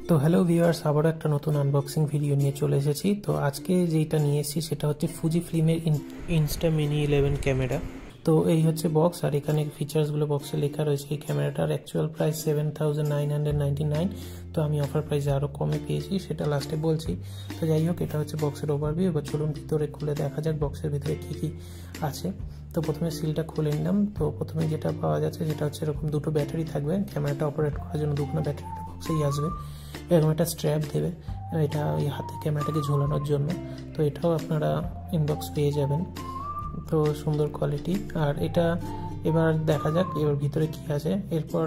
তো hello viewers, আবার একটা নতুন আনবক্সিং ভিডিও নিয়ে চলে এসেছি। তো আজকে যেটা নিয়ে এসেছি সেটা হচ্ছে ফুজি ফিল্মের ইনস্টা মিনি 11 ক্যামেরা। তো এই হচ্ছে বক্স, আর এখানে ফিচার্সগুলো বক্সে লেখা রয়েছে। এই ক্যামেরাটার অ্যাকচুয়াল প্রাইস 7,999। তো আমি অফার প্রাইসে আরও কমে পেয়েছি, সেটা লাস্টে বলছি। তো যাই হোক, এটা হচ্ছে বক্সের ওভারভিউ। এবার চলুন ভিতরে খুলে দেখা যাক বক্সের ভিতরে কী কী আছে। তো প্রথমে সিলটা খুলে নিলাম। তো প্রথমে যেটা পাওয়া যাচ্ছে সেটা হচ্ছে এরকম দুটো ব্যাটারি থাকবে। ক্যামেরাটা অপারেট করার জন্য দুখানা ব্যাটারি বক্সেই আসবে। এরকম একটা স্ট্র্যাপ দেবে, এটা ওই হাতে ক্যামেরাটাকে ঝোলানোর জন্য। তো এটাও আপনারা ইনবক্স পেয়ে যাবেন। তো সুন্দর কোয়ালিটি। আর এটা এবার দেখা যাক এবার ভিতরে কী আছে। এরপর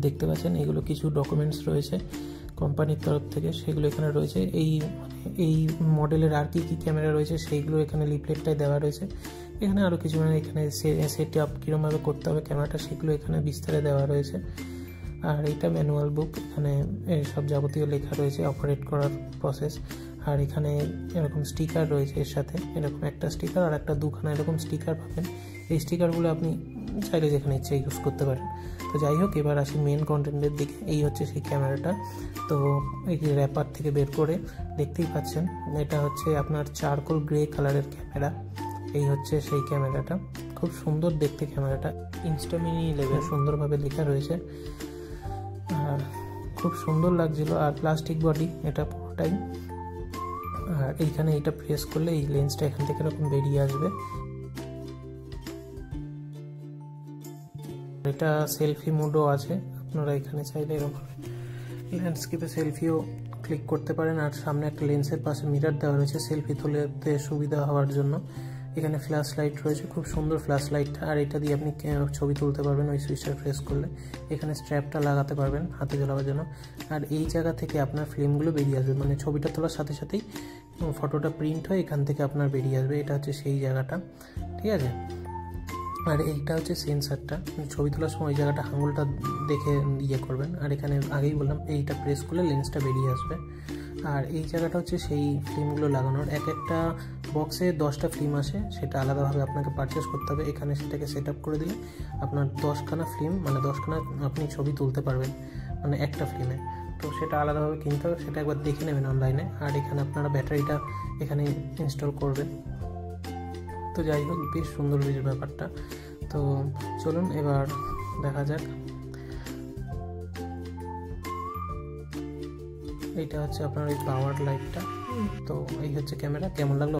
দেখতে পাচ্ছেন এগুলো কিছু ডকুমেন্টস রয়েছে কোম্পানির তরফ থেকে, সেগুলো এখানে রয়েছে। এই মডেলের আর কী কী ক্যামেরা রয়েছে সেইগুলো এখানে লিফলেটটায় দেওয়া রয়েছে। এখানে আরও কিছু এখানে সেট আপ কীরকমভাবে করতে হবে ক্যামেরাটা, সেগুলো এখানে বিস্তারে দেওয়া রয়েছে। আর এইটা ম্যানুয়াল বুক, এখানে সব যাবতীয় লেখা রয়েছে অপারেট করার প্রসেস। আর এখানে এরকম স্টিকার রয়েছে এর সাথে, এরকম একটা স্টিকার আর একটা দুখানা এরকম স্টিকার পাবেন। এই স্টিকারগুলো আপনি চাইলে যেখানে ইচ্ছে ইউজ করতে পারেন। তো যাই হোক, এবার আসি মেন কন্টেন্টের দিকে। এই হচ্ছে সেই ক্যামেরাটা। তো এই র্যাপার থেকে বের করে দেখতেই পাচ্ছেন, এটা হচ্ছে আপনার চারকোল গ্রে কালারের ক্যামেরা। এই হচ্ছে সেই ক্যামেরাটা, খুব সুন্দর দেখতে ক্যামেরাটা। ইনস্টা মিনি 11 সুন্দরভাবে লেখা রয়েছে, আর খুব সুন্দর লাগছিল। আর প্লাস্টিক বডি এটা পুরোটাই। আর এইখানে এটা প্রেস করলে এই লেন্সটা এখান থেকে এরকম বেরিয়ে আসবে। এটা সেলফি মোডও আছে, আপনারা এখানে চাইলে এরকম ল্যান্ডস্কেপে সেলফিও ক্লিক করতে পারেন। আর সামনে একটা লেন্সের পাশে মিরর দেওয়া রয়েছে সেলফি তুলতে সুবিধা হওয়ার জন্য। এখানে ফ্ল্যাশ লাইট রয়েছে, খুব সুন্দর ফ্ল্যাশ লাইট। আর এটা দিয়ে আপনি ছবি তুলতে পারবেন ওই সুইচটা প্রেস করলে। এখানে স্ট্র্যাপটা লাগাতে পারবেন হাতে ঝোলাবার জন্য। আর এই জায়গা থেকে আপনার ফিল্মগুলো বেরিয়ে আসবে, মানে ছবিটা তোলার সাথে সাথেই ফটোটা প্রিন্ট হয়ে এখান থেকে আপনার বেরিয়ে আসবে। এটা হচ্ছে সেই জায়গাটা, ঠিক আছে। আর এইটা হচ্ছে সেন্সারটা, ছবি তোলার সময় ওই জায়গাটা আঙুলটা দেখে করবেন। আর এখানে আগেই বললাম এইটা প্রেস করলে লেন্সটা বেরিয়ে আসবে। আর এই জায়গাটা হচ্ছে সেই ফিল্মগুলো লাগানোর। এক একটা বক্সে 10টা ফিল্ম আসে, সেটা আলাদাভাবে আপনাকে পারচেস করতে হবে। এখানে সেটাকে সেট আপ করে দিলে আপনার 10খানা ফিল্ম, মানে 10খানা আপনি ছবি তুলতে পারবেন, মানে একটা ফিল্মে। তো সেটা আলাদাভাবে কিনতে হবে, সেটা একবার দেখে নেবেন অনলাইনে। আর এখানে আপনারা ব্যাটারিটা এখানে ইনস্টল করবেন। তো যাই হোক, বেশ সুন্দর বেশ ব্যাপারটা। তো চলুন এবার দেখা যাক। এইটা হচ্ছে আপনার ওই পাওয়ার লাইটটা। তো এই হচ্ছে ক্যামেরা, কেমন লাগলো?